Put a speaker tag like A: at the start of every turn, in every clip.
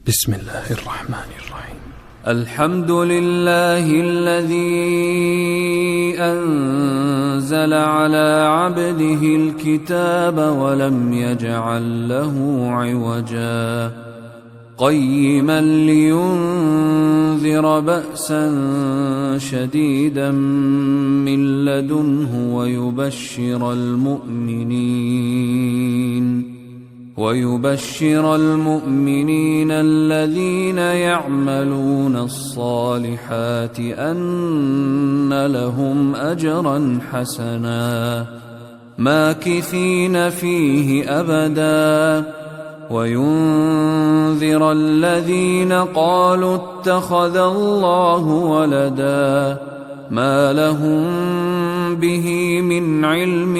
A: بسم الله الرحمن الرحيم.
B: الحمد لله الذي أنزل على عبده الكتاب ولم يجعل له عوجا قيما لينذر بأسا شديدا من لدنه ويبشر المؤمنين الذين يعملون الصالحات أن لهم أجرا حسنا ماكثين فيه أبدا وينذر الذين قالوا اتخذ الله ولدا ما لهم به من علم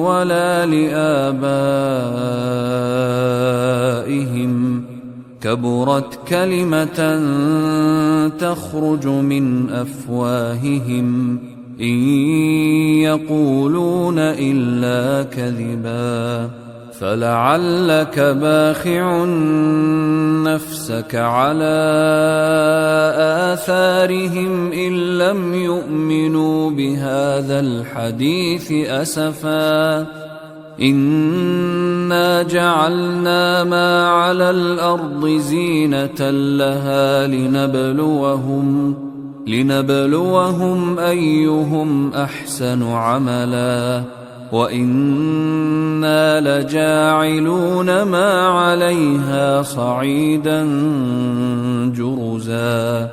B: ولا لآبائهم كبرت كلمة تخرج من أفواههم إن يقولون إلا كذبا فلعلك باخع نفسك على آثارهم إن لم يؤمنوا بهذا الحديث أسفا إنا جعلنا ما على الأرض زينة لها لنبلوهم أيهم أحسن عملا وإنا لجاعلون ما عليها صعيدا جرزا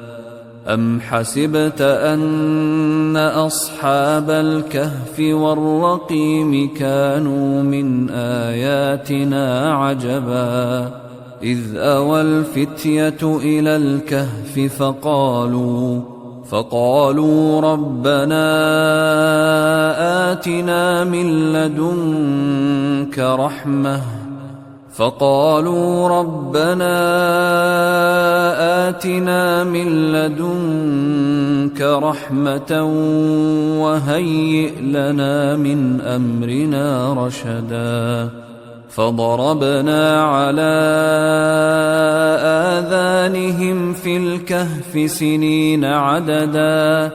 B: أم حسبت أن أصحاب الكهف والرقيم كانوا من آياتنا عجبا إذ أوى الفتية إلى الكهف فقالوا ربنا آتنا من لدنك رحمة وهيئ لنا من أمرنا رشدا فضربنا على آذانهم في الكهف سنين عددا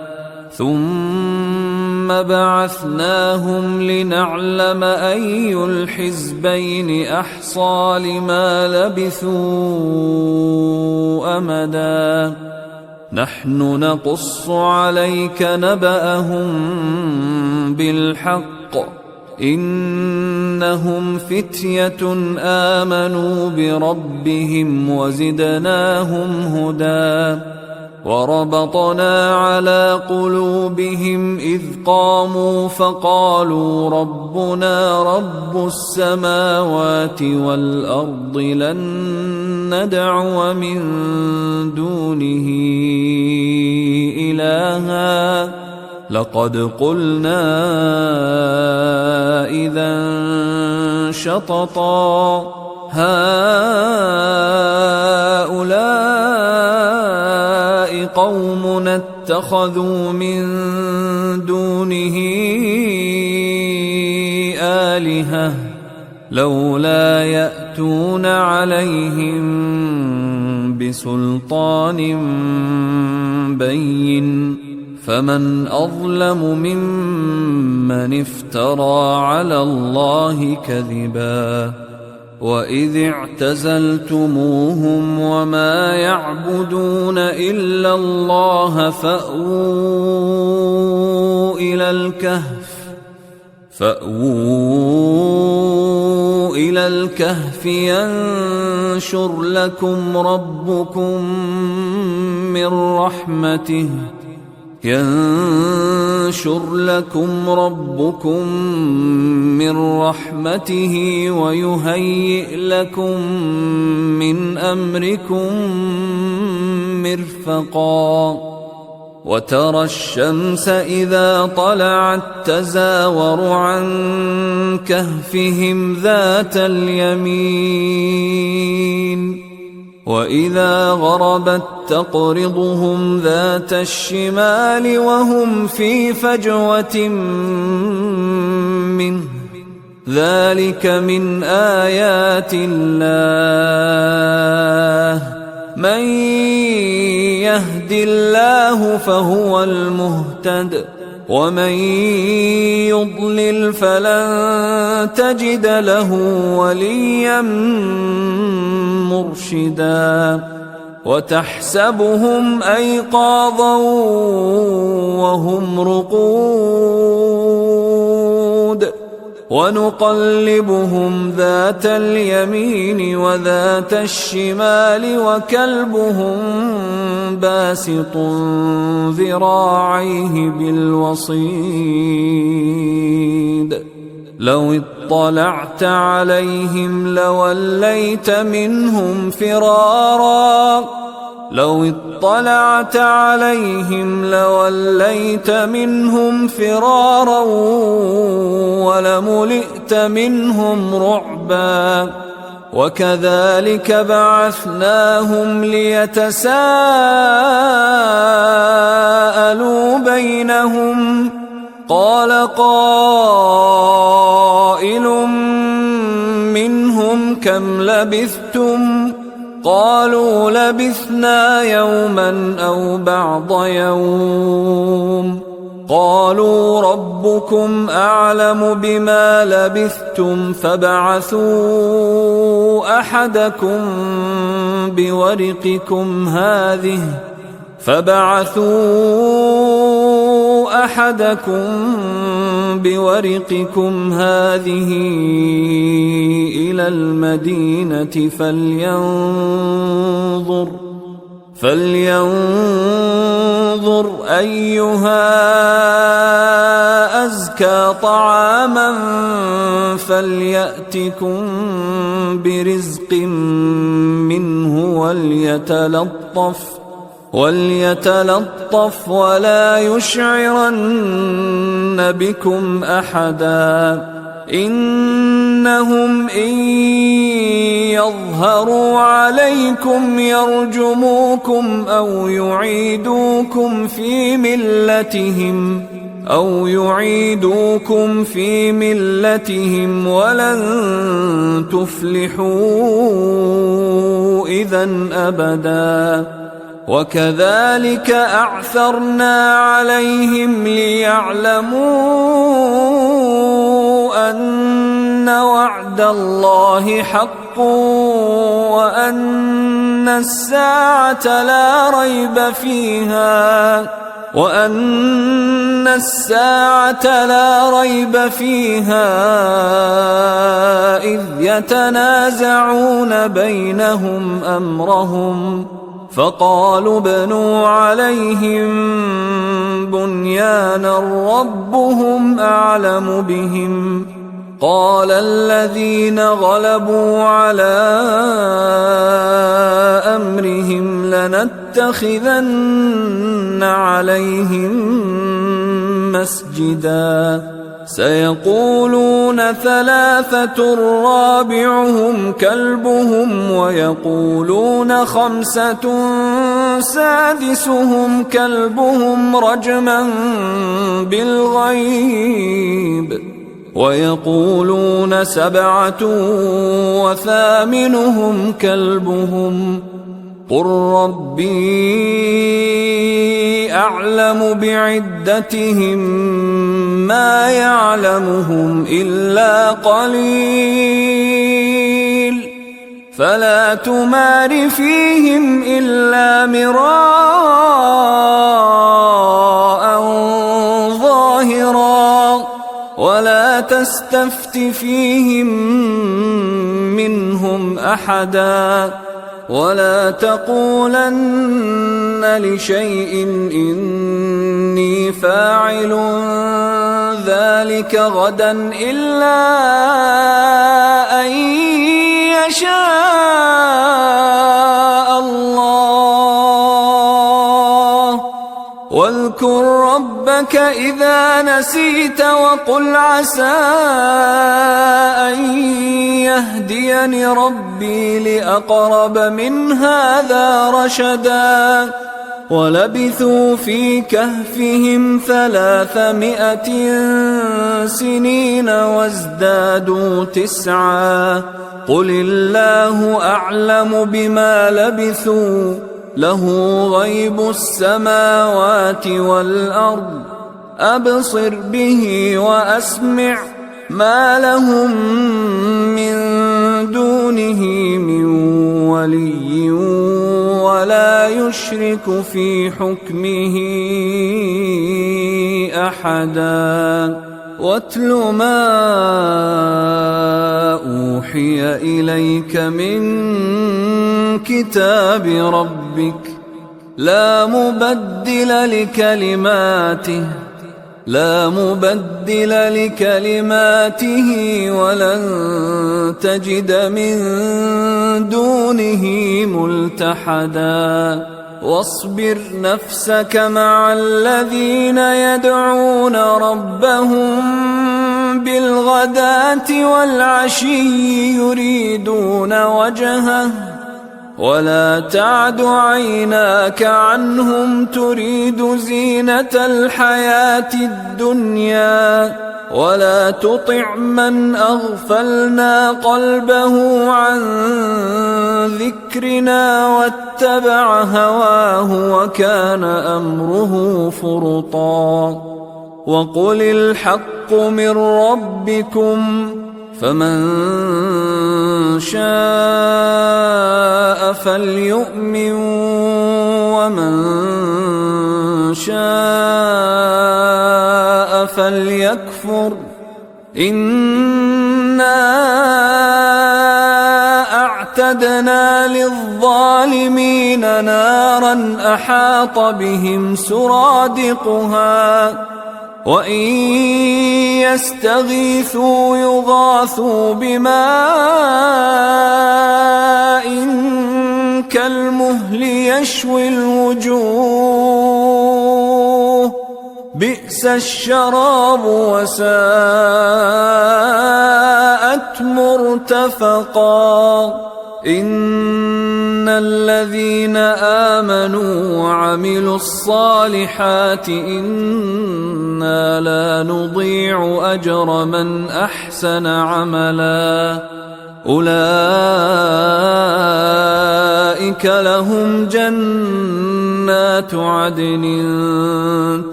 B: ثم بعثناهم لنعلم أي الحزبين أحصى لما لبثوا أمدا نحن نقص عليك نبأهم بالحق إنهم فتية آمنوا بربهم وزدناهم هدى وربطنا على قلوبهم إذ قاموا فقالوا ربنا رب السماوات والأرض لن ندعو من دونه إلها لقد قلنا إذا شططا هؤلاء قومنا اتخذوا من دونه آلهة لولا يأتون عليهم بسلطان بين فمن أظلم ممن افترى على الله كذبا وإذ اعتزلتموهم وما يعبدون إلا الله فأووا إلى الكهف ينشر لكم ربكم من رحمته ويهيئ لكم من أمركم مرفقا وترى الشمس إذا طلعت تزاور عن كهفهم ذات اليمين وإذا غربت تقرضهم ذات الشمال وهم في فجوة منه ذلك من آيات الله من يهد الله فهو المهتد ومن يضلل فلن تجد له وليا مرشدا وتحسبهم أيقاظا وهم رقود ونقلبهم ذات اليمين وذات الشمال وكلبهم باسط ذراعيه بالوصيد لو اطلعت عليهم لوليت منهم فرارا ولملئت منهم رعبا وكذلك بعثناهم ليتساءلوا بينهم قال قائل منهم كم لبثتم قالوا لبثنا يوما أو بعض يوم قالوا ربكم أعلم بما لبثتم فابعثوا أحدكم بورقكم هذه إلى المدينة فلينظر أيها أزكى طعاما فليأتكم برزق منه وليتلطف ولا يشعرن بكم أحدا إنهم إن يظهروا عليكم يرجموكم أو يعيدوكم في ملتهم ولن تفلحوا إذن أبدا وكذلك أعثرنا عليهم ليعلموا أن وعد الله حق وأن الساعة لا ريب فيها إذ يتنازعون بينهم أمرهم فقالوا ابنوا عليهم بنيانا ربهم أعلم بهم قال الذين غلبوا على أمرهم لنتخذن عليهم مسجدا سيقولون ثلاثة رابعهم كلبهم ويقولون خمسة سادسهم كلبهم رجما بالغيب ويقولون سبعة وثامنهم كلبهم قل ربي أعلم بعدتهم ما يعلمهم إلا قليل فلا تمار فيهم إلا مراء ظاهرا ولا تستفت فيهم منهم أحدا ولا تقولن لشيء إني فاعل ذلك غدا إلا أن يشاء الله واذكر ربك إذا نسيت وقل عسى أن يهديني ربي لأقرب من هذا رشدا ولبثوا في كهفهم 300 سنين وازدادوا 9 قل الله أعلم بما لبثوا له غيب السماوات والأرض أبصر به وأسمع ما لهم من دونه من ولي ولا يشرك في حكمه أحدا واتل ما أوحي إليك من كتاب ربك لا مبدل لكلماته ولن تجد من دونه ملتحدا واصبر نفسك مع الذين يدعون ربهم بالغداة والعشي يريدون وجهه ولا تعد عيناك عنهم تريد زينة الحياة الدنيا ولا تطع من أغفلنا قلبه عن ذكرنا واتبع هواه وكان أمره فرطا وقل الحق من ربكم فمن شاء فليؤمن ومن شاء فليكفر إنا أعتدنا للظالمين نارا أحاط بهم سرادقها وإن يستغيثوا يغاثوا بماء كالمهل يشوي الوجوه بئس الشراب وساءت مرتفقا إن الذين آمنوا وعملوا الصالحات إنا لا نضيع أجر من أحسن عملا أولئك لهم جنات عدن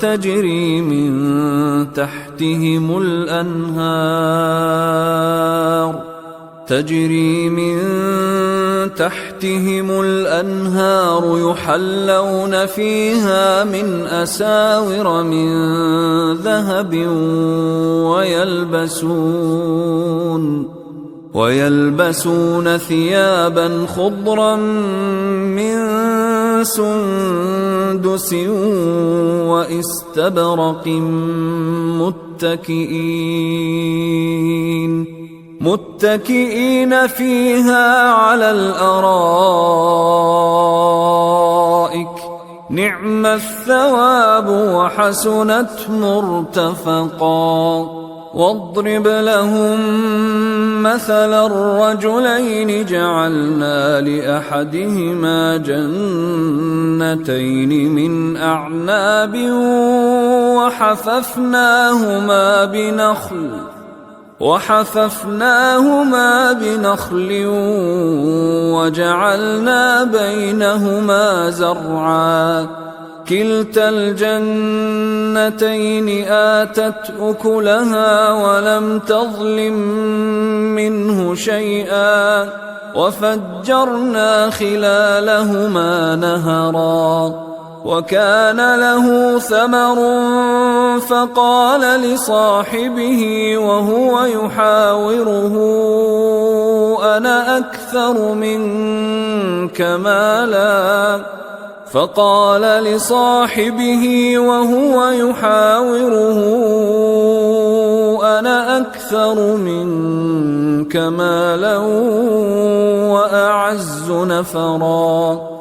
B: تجري من تحتهم الأنهار يحلون فيها من أساور من ذهب ويلبسون ثيابا خضرا من سندس واستبرق متكئين فيها على الأرائك نعم الثواب وحسنت مرتفقا واضرب لهم مثل الرجلين جعلنا لأحدهما جنتين من أعناب وحففناهما بنخل وجعلنا بينهما زرعا كلتا الجنتين آتت أكلها ولم تظلم منه شيئا وفجرنا خلالهما نهرا وكان له ثمر فقال لصاحبه وهو يحاوره أنا أكثر منك مالا وأعز نفرا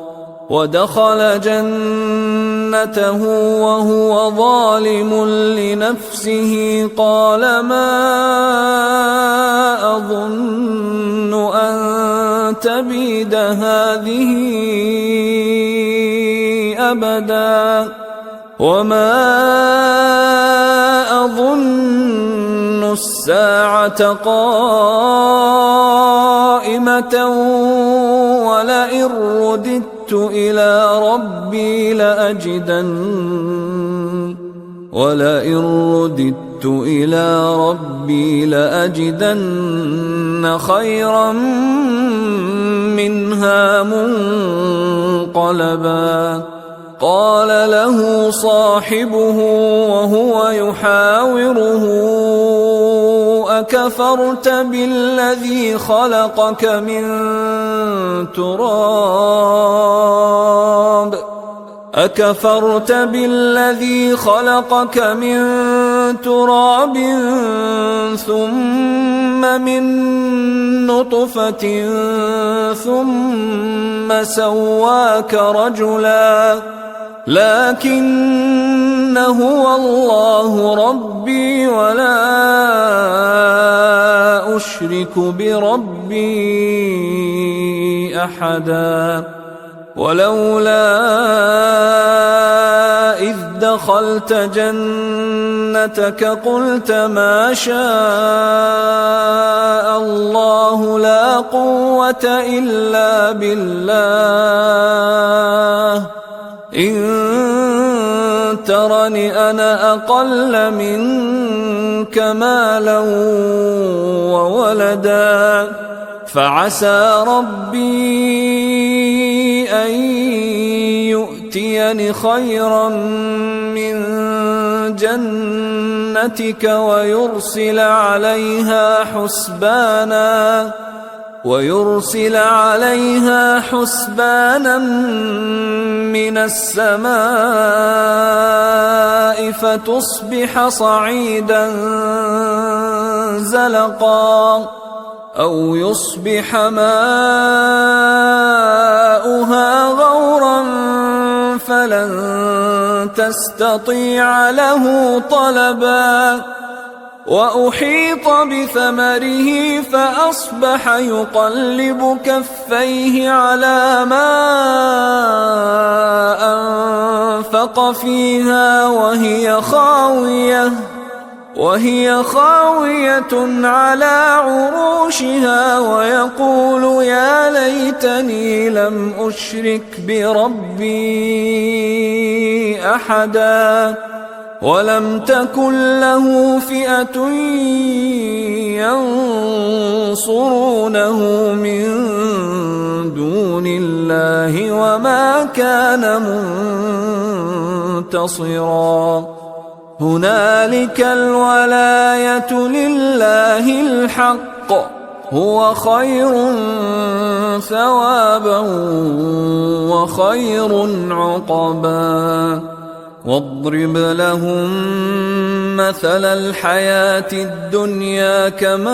B: ودخل جنته وهو ظالم لنفسه قال ما أظن أن تبيد هذه أبدا وما أظن الساعة قائمة ولئن رددت إلى ربي لأجدن خيرا منها منقلبا قال له صاحبه وهو يحاوره أكفرت بالذي خلقك من تراب ثم من نطفة ثم سواك رجلا لكن هو الله ربي ولا أشرك بربي أحدا ولولا إذ دخلت جنتك قلت ما شاء الله لا قوة إلا بالله إن ترني أنا أقل منك مالا وولدا فعسى ربي أن يؤتيني خيرا من جنتك ويرسل عليها حسبانا من السماء فتصبح صعيدا زلقا أو يصبح ماؤها غورا فلن تستطيع له طلبا وأحيط بثمره فأصبح يقلب كفيه على ما أنفق فيها وهي خاوية على عروشها ويقول يا ليتني لم أشرك بربي أحدا ولم تكن له فئة ينصرونه من دون الله وما كان منتصرا هنالك الولاية لله الحق هو خير ثوابا وخير عقبا واضرب لهم مثل الحياة الدنيا كماء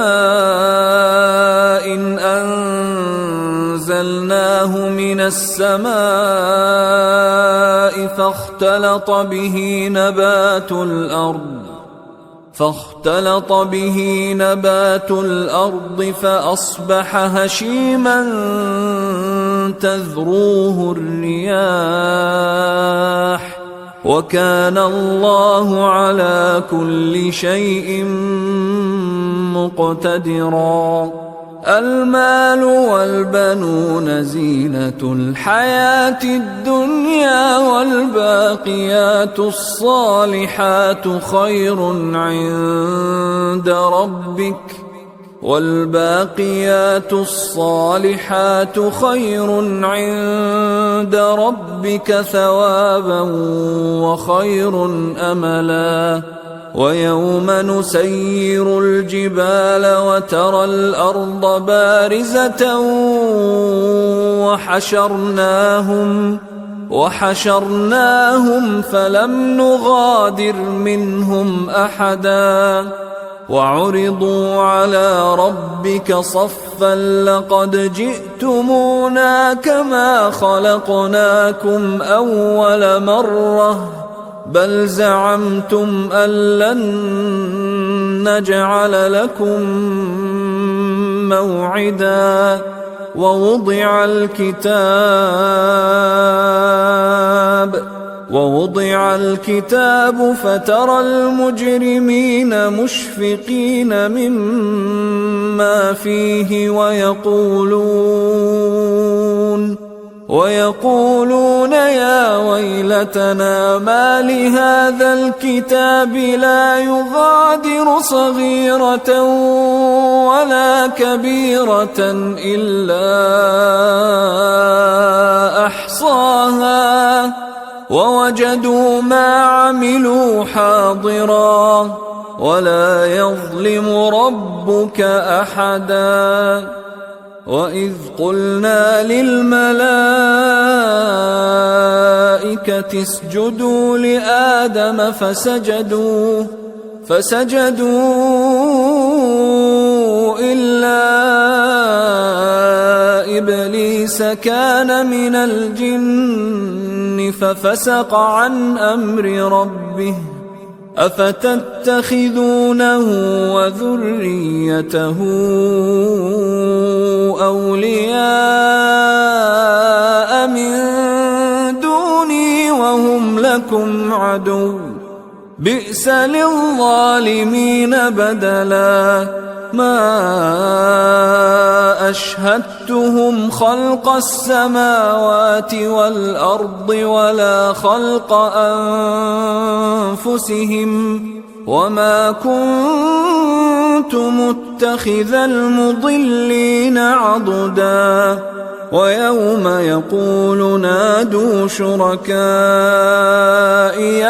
B: إن أنزلناه من السماء فاختلط به نبات الأرض فأصبح هشيما تذروه الرياح وكان الله على كل شيء مقتدرا المال والبنون زينة الحياة الدنيا والباقيات الصالحات خير عند ربك ثوابا وخير أملا ويوم نسير الجبال وترى الأرض بارزة وحشرناهم فلم نغادر منهم أحدا وعرضوا على ربك صفا لقد جئتمونا كما خلقناكم أول مرة بل زعمتم أن لن نجعل لكم موعدا ووضع الكتاب ووضع الكتاب فترى المجرمين مشفقين مما فيه ويقولون يا ويلتنا ما لهذا الكتاب لا يغادر صغيرة ولا كبيرة إلا أحصاها ووجدوا ما عملوا حاضرا ولا يظلم ربك أحدا. وإذ قلنا للملائكة اسجدوا لآدم فسجدوا إلا إبليس كان من الجن ففسق عن أمر ربه أفتتخذونه وذريته أولياء من دوني وهم لكم عدو بئس للظالمين بدلا. ما أشهدتهم خلق السماوات والأرض ولا خلق أنفسهم وما كنت متخذ المضلين عضدا. ويوم يقول نادوا شركائي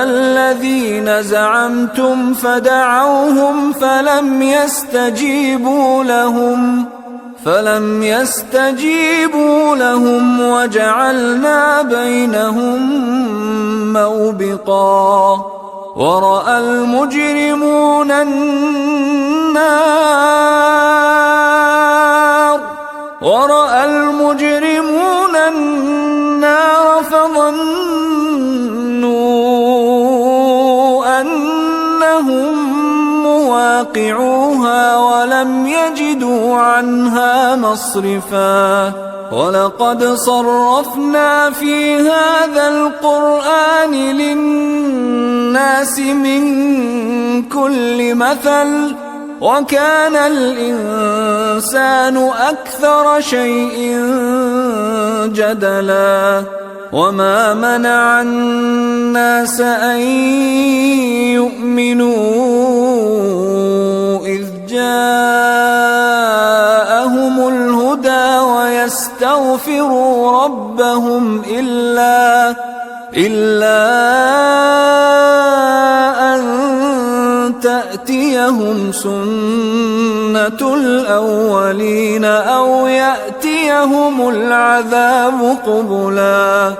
B: الذين زعمتم فدعوهم فلم يستجيبوا لهم وجعلنا بينهم موبقا. ورأى المجرمون النار فظنوا أنهم مواقعوها ولم يجدوا عنها مصرفا. ولقد صرفنا في هذا القرآن للناس من كل مثل وكان الإنسان أكثر شيء جدلا. وما منع الناس أن يؤمنوا إذ جاءهم الهدى ويستغفروا ربهم إلا أن تأتيهم سنة الأولين أو يأتيهم العذاب قبلا.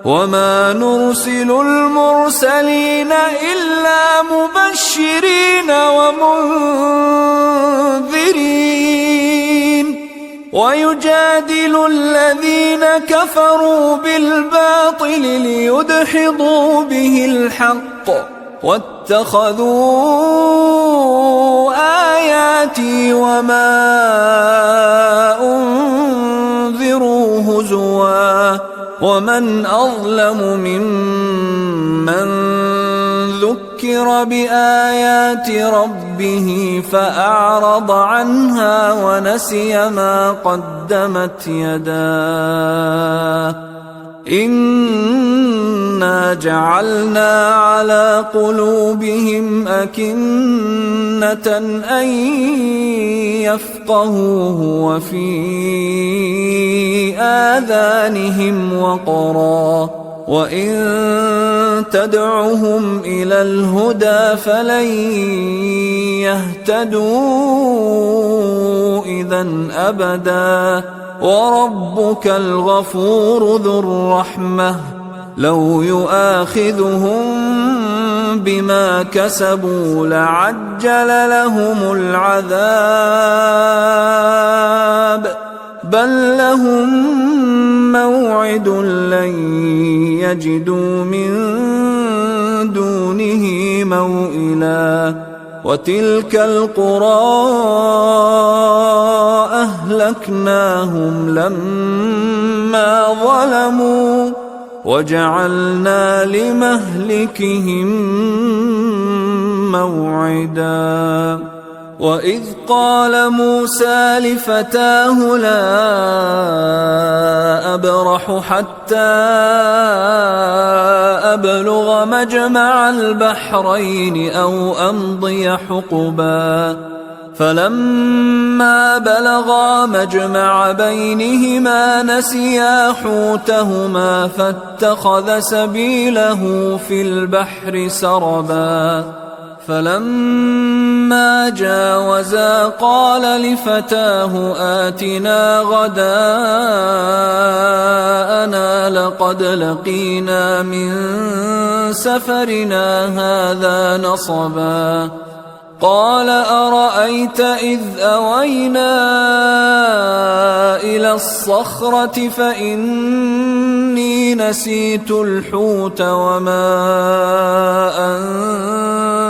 B: وما نرسل المرسلين إلا مبشرين ومنذرين ويجادل الذين كفروا بالباطل ليدحضوا به الحق واتخذوا آياتي وما أنذروا هزوا. ومن أظلم ممن ذكر بآيات ربه فأعرض عنها ونسي ما قدمت يداه. إنا جعلنا على قلوبهم أكنة أن يفقهوه وفي آذانهم وقرا وإن تدعهم إلى الهدى فلن يهتدوا إذن أبدا. وربك الغفور ذو الرحمة لو يؤاخذهم بما كسبوا لعجل لهم العذاب بل لهم موعد لن يجدوا من دونه موئلا. وتلك القرى أهلكناهم لما ظلموا وجعلنا لمهلكهم موعدا وإذ قال موسى لفتاه لا أبرح حتى أبلغ مجمع البحرين أو أمضي حقبا فلما بلغا مجمع بينهما نسيا حوتهما فاتخذ سبيله في البحر سربا فلما جاوزا قال لفتاه آتنا غداءنا لقد لقينا من سفرنا هذا نصبا قال أرأيت إذ أوينا إلى الصخرة فإني نسيت الحوت وما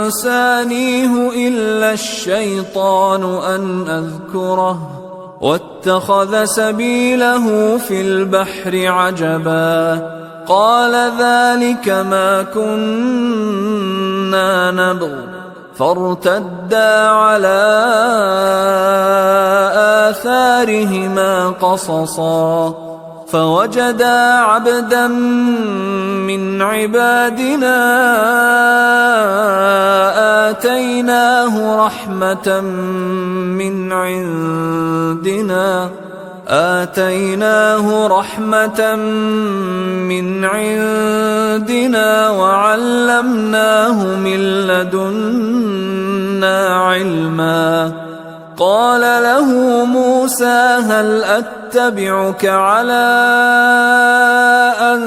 B: أنسانيه إلا الشيطان أن أذكره واتخذ سبيله في البحر عجبا قال ذلك ما كنا نبغ فارتدا على آثارهما قصصا فوجدا عبدا من عبادنا آتيناه رحمة من عندنا وعلمناه من لدنا علما قال له موسى هل أتبعك على أن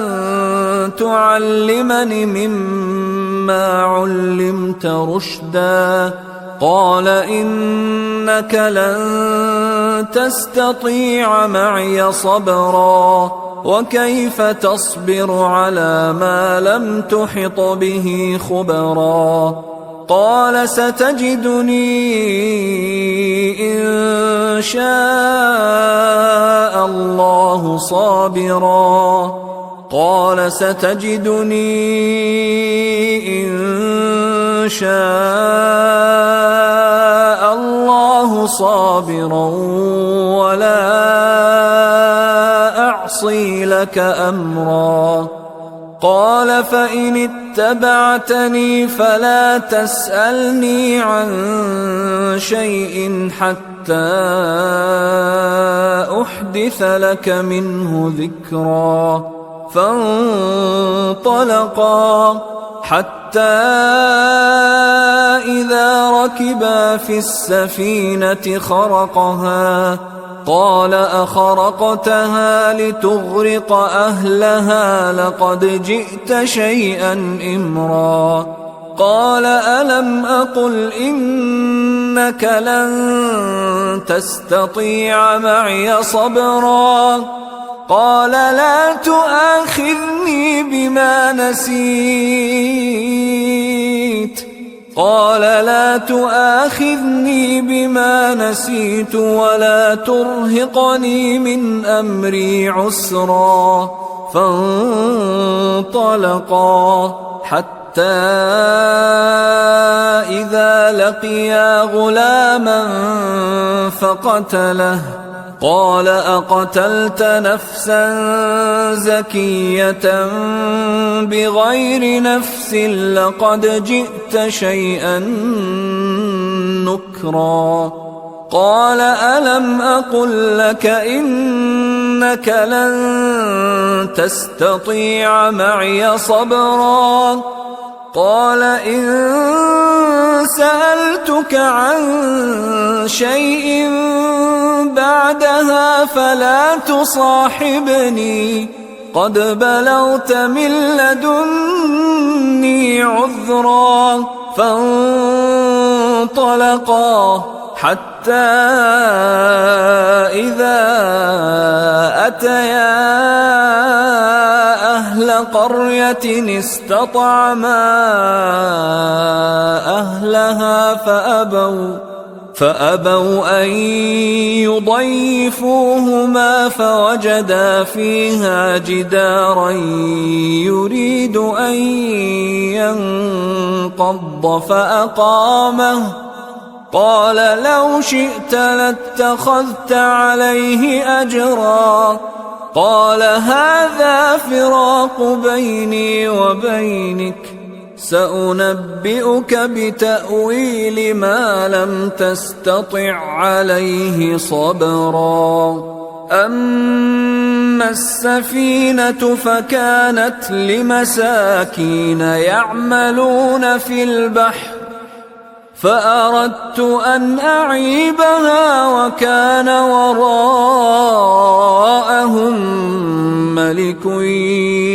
B: تعلمني مما علمت رشدا قال إنك لن تستطيع معي صبرا وكيف تصبر على ما لم تحط به خبرا قال ستجدني إن شاء الله صابرا قال ستجدني إن شاء الله صابرا ولا أعصي لك أمرا قال فإن اتبعتني فلا تسألني عن شيء حتى أحدث لك منه ذكرا فانطلقا حتى إذا ركبا في السفينة خرقها قال أخرقتها لتغرق أهلها لقد جئت شيئا إمرا قال ألم أقل إنك لن تستطيع معي صبرا قال لا تؤاخذني بما نسيت ولا ترهقني من أمري عسرا فانطلقا حتى إذا لقيا غلاما فقتله قال أقتلت نفسا زكية بغير نفس لقد جئت شيئا نكرا قال ألم أقل لك إنك لن تستطيع معي صبرا قال إن سألتك عن شيء بعدها فلا تصاحبني قد بلغت من لدني عذرا فانطلقا حتى إذا أتيا أهل قرية استطعما أهلها فأبوا أن يضيفوهما فوجدا فيها جدارا يريد أن ينقض فأقامه قال لو شئت لاتخذت عليه أجرا قال هذا فراق بيني وبينك سأنبئك بتأويل ما لم تستطع عليه صبرا أما السفينة فكانت لمساكين يعملون في البحر فأردت أن أعيبها وكان وراءهم ملك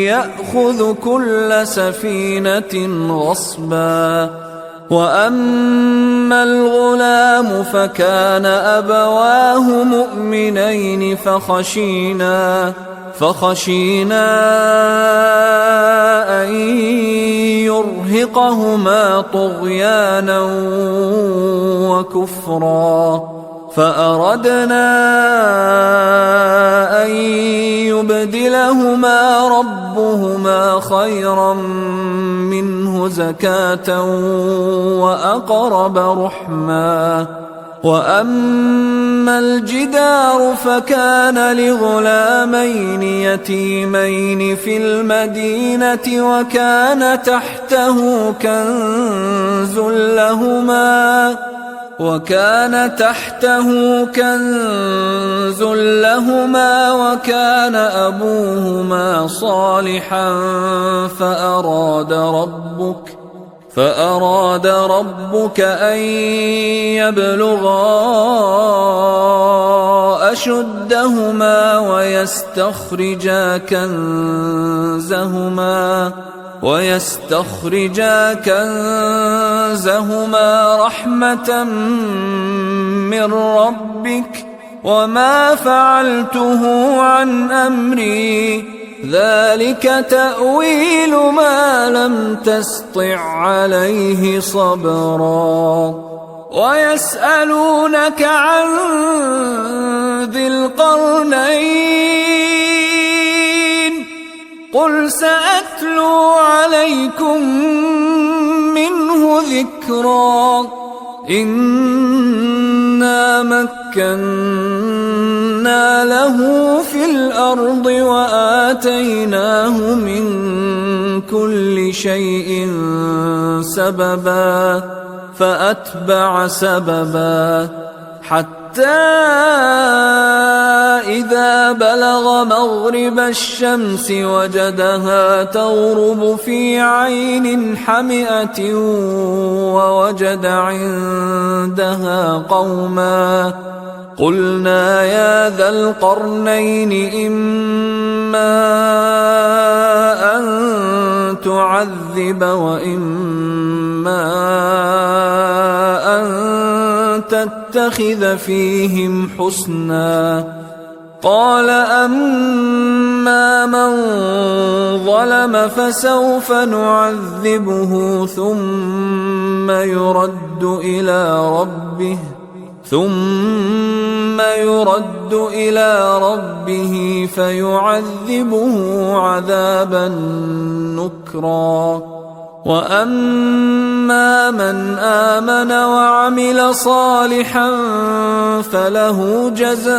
B: يأخذ كل سفينة غصبا وأما الغلام فكان أبواه مؤمنين فخشينا أن يرهقهما طغيانا وكفرا فأردنا أن يبدلهما ربهما خيرا منه زكاة وأقرب رحما وأما الجدار فكان لغلامين يتيمين في المدينة وكان تحته كنز لهما وكان أبوهما صالحا فأراد ربك أن يبلغا أشدهما ويستخرجا كنزهما رحمة من ربك وما فعلته عن أمري ذلك تأويل ما لم تسطع عليه صبرا ويسألونك عن ذي القرنين قل سأتلو عليكم منه ذكرا إنا مكنا له في الأرض وآتيناه من كل شيء سببا فأتبع سببا حتى إذا بلغ مغرب الشمس وجدها تغرب في عين حمئة ووجد عندها قوما قلنا يا ذا القرنين إما أن تعذب وإما أن تتخذ فيهم حسنا قال أما من ظلم فسوف نعذبه ثم يرد إلى ربه فيعذبه عذابا نكرا وأما من آمن وعمل صالحا فله جزاء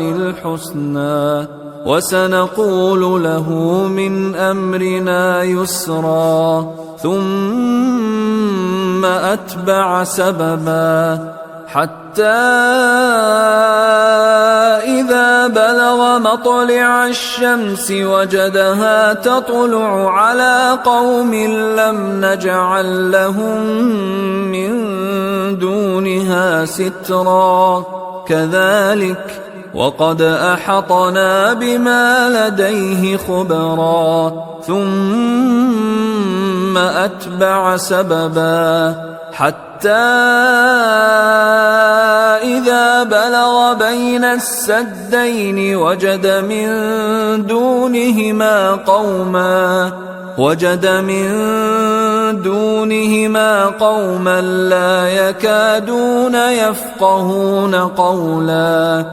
B: الحسنى وسنقول له من أمرنا يسرا ثم أتبع سببا حتى إذا بلغ مطلع الشمس وجدها تطلع على قوم لم نجعل لهم من دونها سترا كذلك وقد أحطنا بما لديه خبرا ثم أتبع سببا حتى إذا بلغ بين السدين وجد من دونهما قوما لا يكادون يفقهون قولا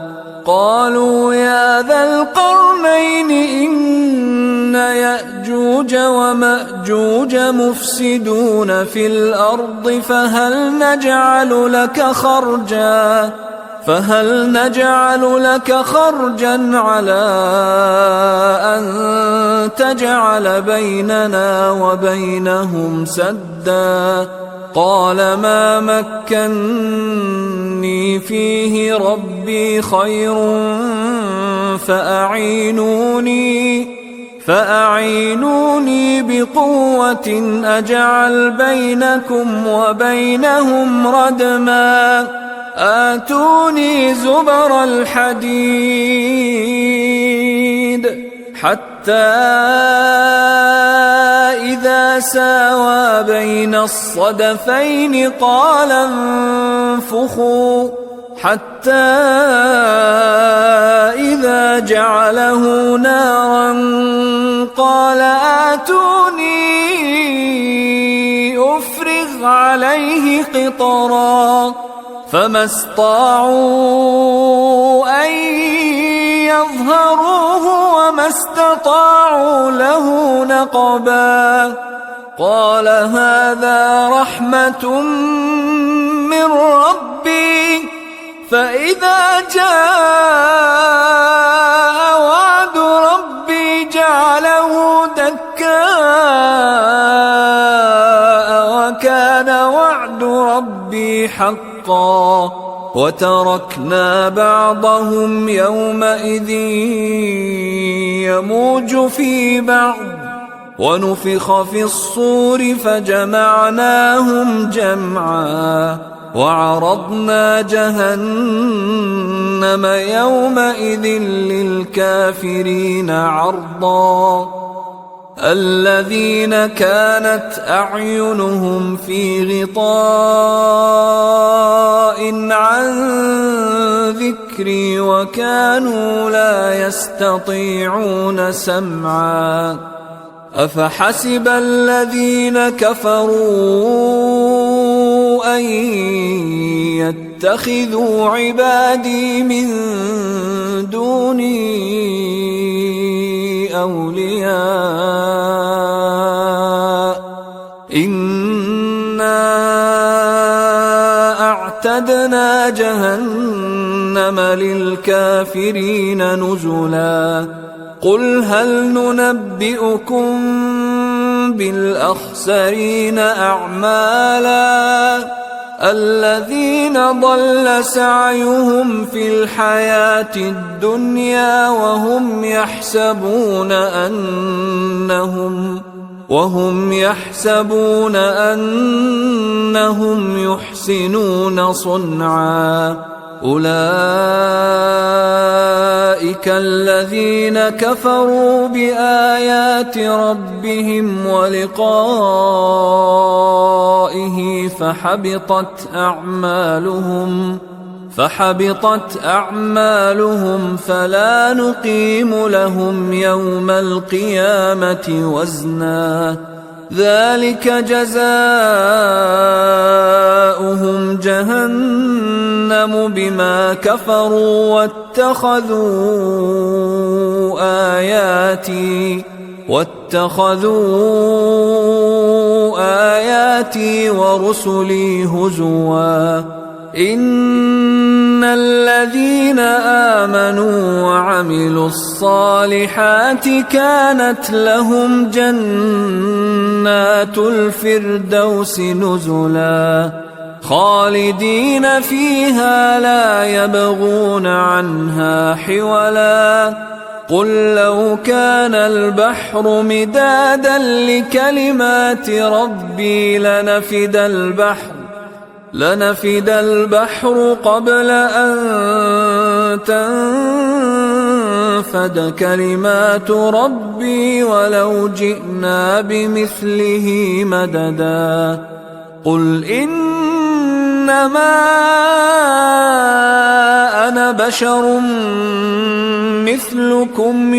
B: قالوا يا ذا القرنين إن يأجوج ومأجوج مفسدون في الأرض فهل نجعل لك خرجا على أن تجعل بيننا وبينهم سدا قال ما مكني فيه ربي خير فأعينوني بقوة أجعل بينكم وبينهم ردما آتوني زبر الحديد حتى إذا ساوى بين الصدفين قال انفخوا حتى إذا جعله نارا قال آتوني أفرغ عليه قطرا فما استطاعوا أن يظهروه وما استطاعوا له نقبا قال هذا رحمة من ربي فإذا جاء وعد ربي جعله دكاء وكان وعد ربي حقا وتركنا بعضهم يومئذ يموج في بعض ونفخ في الصور فجمعناهم جمعا وعرضنا جهنم يومئذ للكافرين عرضا الذين كانت أعينهم في غطاء عن ذكري وكانوا لا يستطيعون سمعا أفحسب الذين كفروا أن يتخذوا عبادي من دوني أولياء إنا أعتدنا جهنم للكافرين نزلا قل هل ننبئكم بالأخسرين أعمالا الذين ضل سعيهم في الحياة الدنيا وهم يحسبون أنهم يحسنون صنعا أولئك الذين كفروا بآيات ربهم ولقائه فحبطت أعمالهم فلا نقيم لهم يوم القيامة وزنا ذلك جزاؤهم جهنم بما كفروا واتخذوا آياتي ورسلي هزوا إن الذين آمنوا وعملوا الصالحات كانت لهم جنات الفردوس نزلا خالدين فيها لا يبغون عنها حولا قل لو كان البحر مدادا لكلمات ربي لنفد البحر قبل أن تنفد كلمات ربي ولو جئنا بمثله مددا قل إنما أنا بشر مثلكم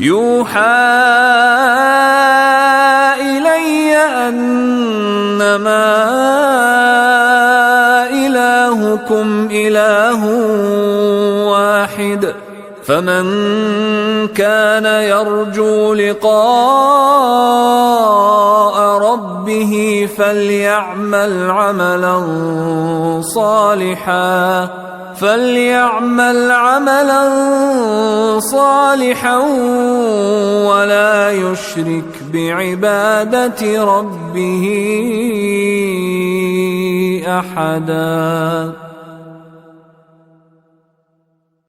B: يوحى إلي أنما إلهكم إله واحد فمن كان يرجو لقاء ربه فليعمل عملا صالحا ولا يشرك بعبادة ربه أحدا.